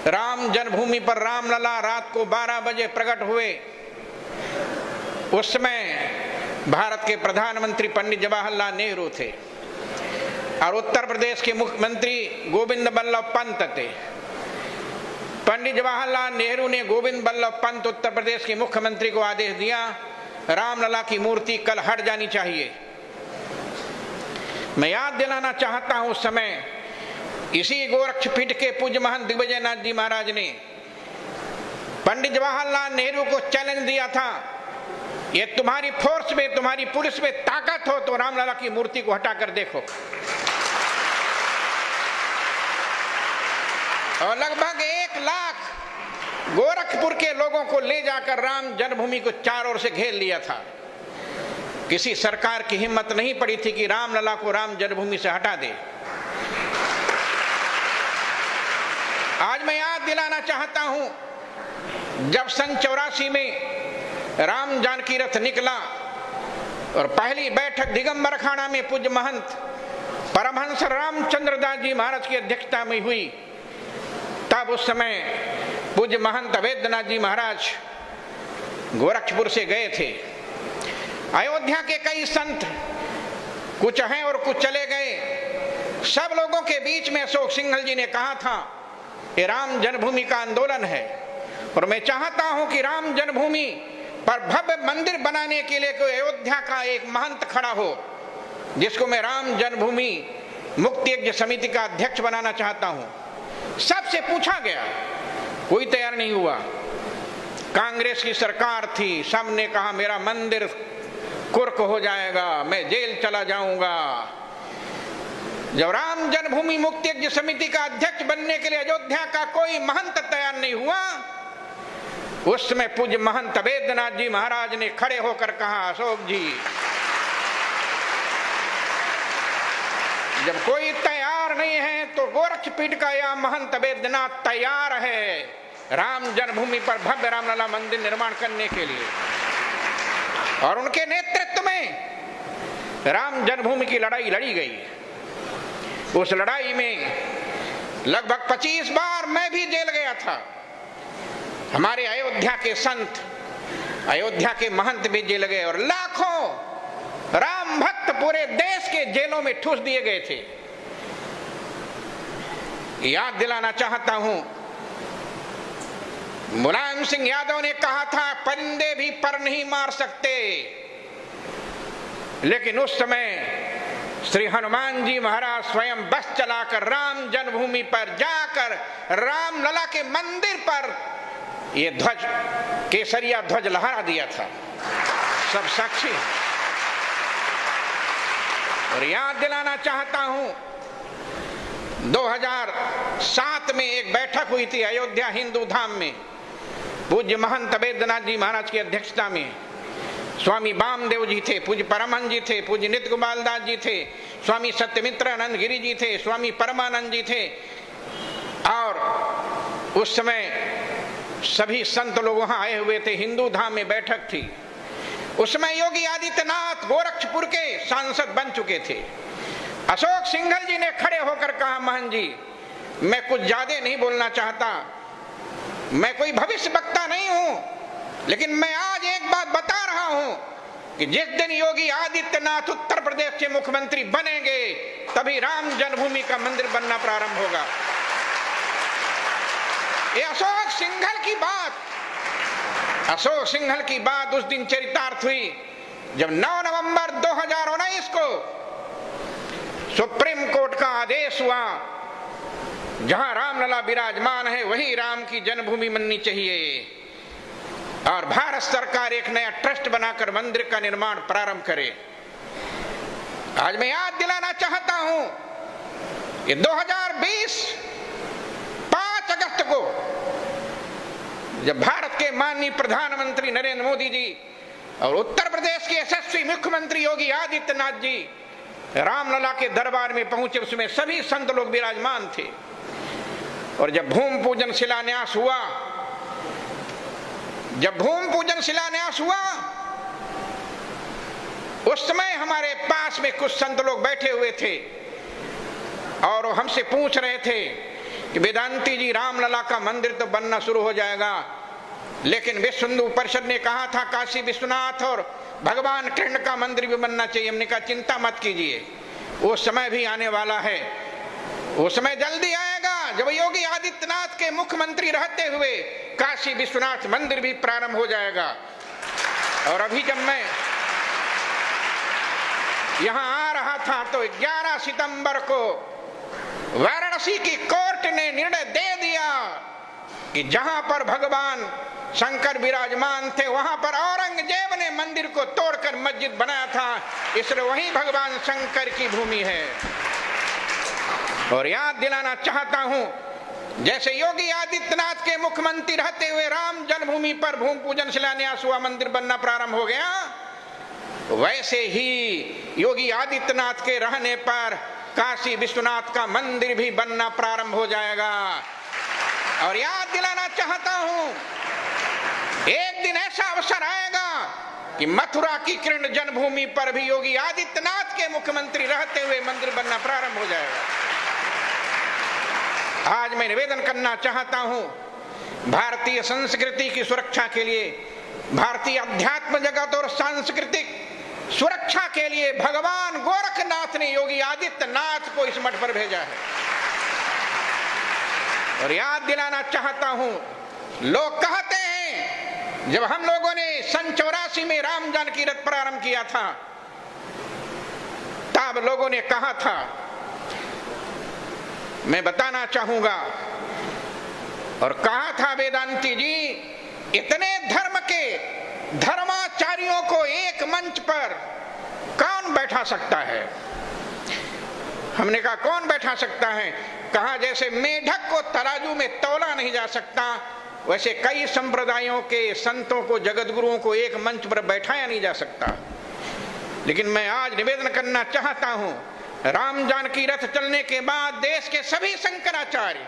राम जन्मभूमि पर रामलला रात को 12 बजे प्रकट हुए। उस समय भारत के प्रधानमंत्री पंडित जवाहरलाल नेहरू थे और उत्तर प्रदेश के मुख्यमंत्री गोविंद बल्लभ पंत थे। पंडित जवाहरलाल नेहरू ने गोविंद बल्लभ पंत उत्तर प्रदेश के मुख्यमंत्री को आदेश दिया, रामलला की मूर्ति कल हट जानी चाहिए। मैं याद दिलाना चाहता हूं, उस समय इसी गोरक्षपीठ के पूज्य महंत दिग्विजयनाथ जी महाराज ने पंडित जवाहरलाल नेहरू को चैलेंज दिया था, ये तुम्हारी फोर्स में, तुम्हारी पुलिस में ताकत हो तो रामलला की मूर्ति को हटाकर देखो। और लगभग 1 लाख गोरखपुर के लोगों को ले जाकर राम जन्मभूमि को चारों ओर से घेर लिया था। किसी सरकार की हिम्मत नहीं पड़ी थी कि रामलला को राम जन्मभूमि से हटा दे। आज मैं याद दिलाना चाहता हूं, जब सन 84 में राम जानकी रथ निकला और पहली बैठक दिगंबर अखाड़ा में पूज्य महंत परमहंस रामचंद्र दास जी महाराज की अध्यक्षता में हुई, तब उस समय पूज्य महंत अवैधनाथ जी महाराज गोरखपुर से गए थे। अयोध्या के कई संत, कुछ हैं और कुछ चले गए, सब लोगों के बीच में अशोक सिंघल जी ने कहा था ये राम जन्मभूमि का आंदोलन है और मैं चाहता हूं कि राम जन्मभूमि पर भव्य मंदिर बनाने के लिए कोई अयोध्या का एक महंत खड़ा हो, जिसको मैं राम जन्मभूमि मुक्ति यज्ञ समिति का अध्यक्ष बनाना चाहता हूं। सबसे पूछा गया, कोई तैयार नहीं हुआ। कांग्रेस की सरकार थी, सबने कहा मेरा मंदिर कुर्क हो जाएगा, मैं जेल चला जाऊंगा। जब राम जन्मभूमि मुक्ति यज्ञ समिति का अध्यक्ष बनने के लिए अयोध्या का कोई महंत तैयार नहीं हुआ, उस समय पूज्य महंत अवैधनाथ जी महाराज ने खड़े होकर कहा, अशोक जी, जब कोई तैयार नहीं है तो गोरक्षपीठ का यह महंत अवैधनाथ तैयार है राम जन्मभूमि पर भव्य रामलला मंदिर निर्माण करने के लिए। और उनके नेतृत्व में राम जन्मभूमि की लड़ाई लड़ी गई। उस लड़ाई में लगभग 25 बार मैं भी जेल गया था। हमारे अयोध्या के संत, अयोध्या के महंत भी जेल गए और लाखों राम भक्त पूरे देश के जेलों में ठूस दिए गए थे। याद दिलाना चाहता हूं, मुलायम सिंह यादव ने कहा था परिंदे भी पर नहीं मार सकते, लेकिन उस समय श्री हनुमान जी महाराज स्वयं बस चलाकर राम जन्मभूमि पर जाकर रामलला के मंदिर पर ये ध्वज, केसरिया ध्वज लहरा दिया था। सब साक्षी। और याद दिलाना चाहता हूं, 2007 में एक बैठक हुई थी अयोध्या हिंदू धाम में, पूज्य महंत अवैधनाथ जी महाराज की अध्यक्षता में। स्वामी वामदेव जी थे, पूज्य परमहंस जी थे, पूज्य नित्य गोपाल दास जी थे, स्वामी सत्यमित्र आनंद गिरी जी थे, स्वामी परमानंद जी थे और उस समय सभी संत लोग वहां आए हुए थे। हिंदू धाम में बैठक थी। उस समय योगी आदित्यनाथ गोरखपुर के सांसद बन चुके थे। अशोक सिंघल जी ने खड़े होकर कहा, महंत जी, मैं कुछ ज्यादा नहीं बोलना चाहता, मैं कोई भविष्य वक्ता नहीं हूं, लेकिन मैं आज एक बात बता रहा हूं कि जिस दिन योगी आदित्यनाथ उत्तर प्रदेश के मुख्यमंत्री बनेंगे तभी राम जन्मभूमि का मंदिर बनना प्रारंभ होगा। ये अशोक सिंघल की बात, अशोक सिंघल की बात उस दिन चरितार्थ हुई जब 9 नवंबर 2019 को सुप्रीम कोर्ट का आदेश हुआ, जहां रामलला विराजमान है वही राम की जन्मभूमि बननी चाहिए और भारत सरकार एक नया ट्रस्ट बनाकर मंदिर का निर्माण प्रारंभ करे। आज मैं याद दिलाना चाहता हूं कि 2020 5 अगस्त को जब भारत के माननीय प्रधानमंत्री नरेंद्र मोदी जी और उत्तर प्रदेश के यशस्वी मुख्यमंत्री योगी आदित्यनाथ जी रामलला के दरबार में पहुंचे, उसमें सभी संत लोग विराजमान थे। और जब भूमि पूजन शिलान्यास हुआ, उस समय हमारे पास में कुछ संत लोग बैठे हुए थे और हमसे पूछ रहे थे कि वेदांती जी रामलला का मंदिर तो बनना शुरू हो जाएगा, लेकिन विश्व हिंदू परिषद ने कहा था काशी विश्वनाथ और भगवान कृष्ण का मंदिर भी बनना चाहिए। हमने कहा चिंता मत कीजिए, वो समय भी आने वाला है, वो समय जल्दी आएगा जब योगी आदित्यनाथ के मुख्यमंत्री रहते हुए काशी विश्वनाथ मंदिर भी प्रारंभ हो जाएगा। और अभी जब मैं यहां आ रहा था तो 11 सितंबर को वाराणसी की कोर्ट ने निर्णय दे दिया कि जहां पर भगवान शंकर विराजमान थे वहां पर औरंगजेब ने मंदिर को तोड़कर मस्जिद बनाया था, इसलिए वही भगवान शंकर की भूमि है। और याद दिलाना चाहता हूं, जैसे योगी आदित्यनाथ के मुख्यमंत्री रहते हुए राम जन्मभूमि पर भूमि पूजन शिलान्यास हुआ, मंदिर बनना प्रारंभ हो गया, वैसे ही योगी आदित्यनाथ के रहने पर काशी विश्वनाथ का मंदिर भी बनना प्रारंभ हो जाएगा। और याद दिलाना चाहता हूं, एक दिन ऐसा अवसर आएगा कि मथुरा की कृष्ण जन्मभूमि पर भी योगी आदित्यनाथ के मुख्यमंत्री रहते हुए मंदिर बनना प्रारंभ हो जाएगा। आज मैं निवेदन करना चाहता हूं, भारतीय संस्कृति की सुरक्षा के लिए, भारतीय अध्यात्म जगत और सांस्कृतिक सुरक्षा के लिए भगवान गोरखनाथ ने योगी आदित्यनाथ को इस मठ पर भेजा है। और याद दिलाना चाहता हूं, लोग कहते हैं जब हम लोगों ने सन 84 में राम जानकी रथ प्रारंभ किया था, तब लोगों ने कहा था, मैं बताना चाहूंगा, और कहा था वेदांती जी, इतने धर्म के धर्माचार्यों को एक मंच पर कौन बैठा सकता है? हमने कहा कौन बैठा सकता है? कहा जैसे मेढक को तराजू में तौला नहीं जा सकता, वैसे कई संप्रदायों के संतों को, जगतगुरुओं को एक मंच पर बैठाया नहीं जा सकता। लेकिन मैं आज निवेदन करना चाहता हूं, राम जानकी रथ चलने के बाद देश के सभी शंकराचार्य,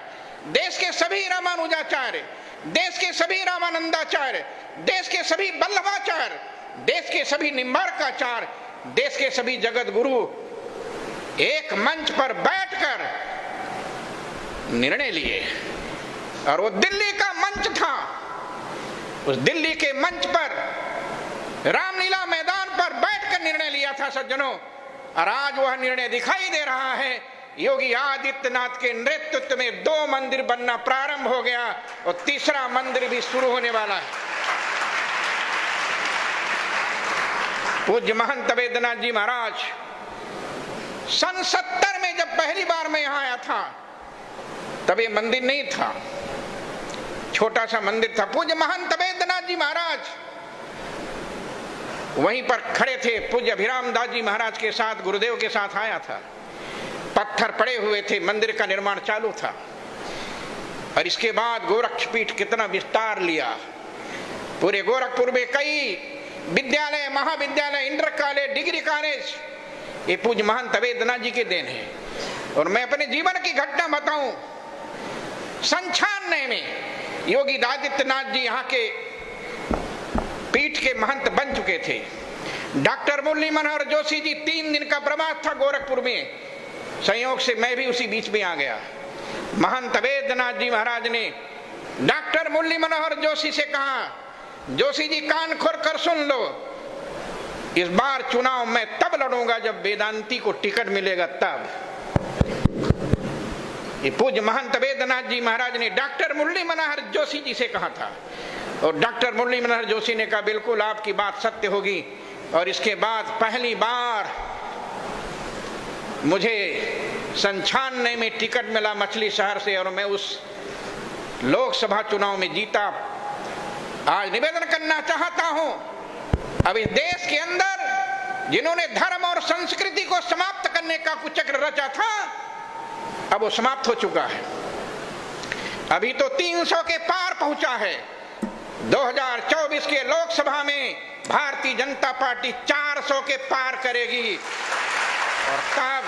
देश के सभी रामानुजाचार्य, देश के सभी रामानंदाचार्य, देश के सभी वल्लभाचार्य, देश के सभी निम्बार्काचार्य, देश के सभी जगत गुरु एक मंच पर बैठकर निर्णय लिए। और वो दिल्ली का मंच था, उस दिल्ली के मंच पर रामलीला मैदान पर बैठकर निर्णय लिया था सज्जनों। और आज वह निर्णय दिखाई दे रहा है, योगी आदित्यनाथ के नेतृत्व में 2 मंदिर बनना प्रारंभ हो गया और तीसरा मंदिर भी शुरू होने वाला है। पूज्य महंत वेदनाथ जी महाराज सन 70 में जब पहली बार मैं यहां आया था, तब ये मंदिर नहीं था, छोटा सा मंदिर था। पूज्य महंत वेदनाथ जी महाराज वहीं पर खड़े थे, पूज्य अभिराम दास जी महाराज के साथ, गुरुदेव के साथ आया था। पत्थर पड़े हुए थे, मंदिर का निर्माण चालू था। और इसके बाद गोरक्षपीठ कितना विस्तार लिया, पूरे गोरखपुर में कई विद्यालय, महाविद्यालय, इंटर कॉलेज, डिग्री कॉलेज, ये पूज्य महंत वेदनाथ जी के देन है। और मैं अपने जीवन की घटना बताऊं, सन 96 में योगी आदित्यनाथ जी यहाँ के पीठ के महंत बन चुके थे। डॉक्टर मुरली मनोहर जोशी जी 3 दिन का प्रवास था गोरखपुर में, संयोग से मैं भी उसी बीच में आ गया। महंत वेदनाथ जी महाराज ने डॉक्टर मुरली मनोहर जोशी से कहा, जोशी जी कान खोल कर सुन लो, इस बार चुनाव मैं तब लड़ूंगा जब वेदांती को टिकट मिलेगा तब। ये पूज्य महंत वेदनाथ जी महाराज ने डॉक्टर मुरली मनोहर जोशी जी से कहा था। और डॉक्टर मुरली मनोहर जोशी ने कहा बिल्कुल आपकी बात सत्य होगी। और इसके बाद पहली बार मुझे सन 96 में टिकट मिला मछली शहर से, और मैं उस लोकसभा चुनाव में जीता। आज निवेदन करना चाहता हूं, अब इस देश के अंदर जिन्होंने धर्म और संस्कृति को समाप्त करने का कुचक्र रचा था, अब वो समाप्त हो चुका है। अभी तो 300 के पार पहुंचा है। 2024 के लोकसभा में भारतीय जनता पार्टी 400 के पार करेगी। और तब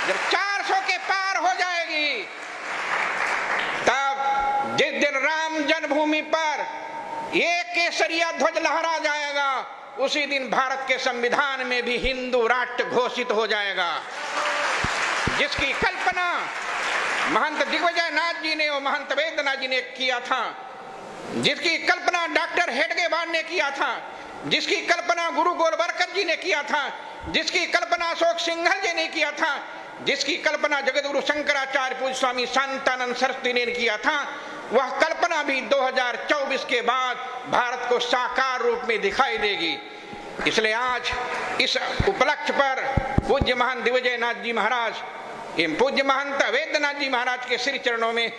जब 400 के पार हो जाएगी, तब जिस दिन राम जन्मभूमि पर एक केसरिया ध्वज लहरा जाएगा, उसी दिन भारत के संविधान में भी हिंदू राष्ट्र घोषित हो जाएगा, जिसकी कल्पना महंत दिग्विजय नाथ जी ने और महंत वेदनाथ जी ने किया था, जिसकी कल्पना डॉक्टर हेडगेवार ने किया था, जिसकी कल्पना गुरु गोलवलकर जी ने किया था, जिसकी कल्पना अशोक सिंघल जी ने किया था, जिसकी कल्पना जगतगुरु शंकराचार्य पूज्य स्वामी शांतानंद सरस्वती ने किया था, वह कल्पना भी 2024 के बाद भारत को साकार रूप में दिखाई देगी। इसलिए आज इस उपलक्ष्य पर पूज्य महंत दिग्विजय नाथ जी महाराज एवं पूज्य महंत वेदनाथ जी महाराज के श्री चरणों में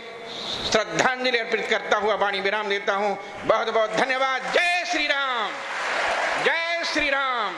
श्रद्धांजलि अर्पित करता हुआ वाणी विराम देता हूं। बहुत बहुत धन्यवाद। जय श्री राम, जय श्री राम।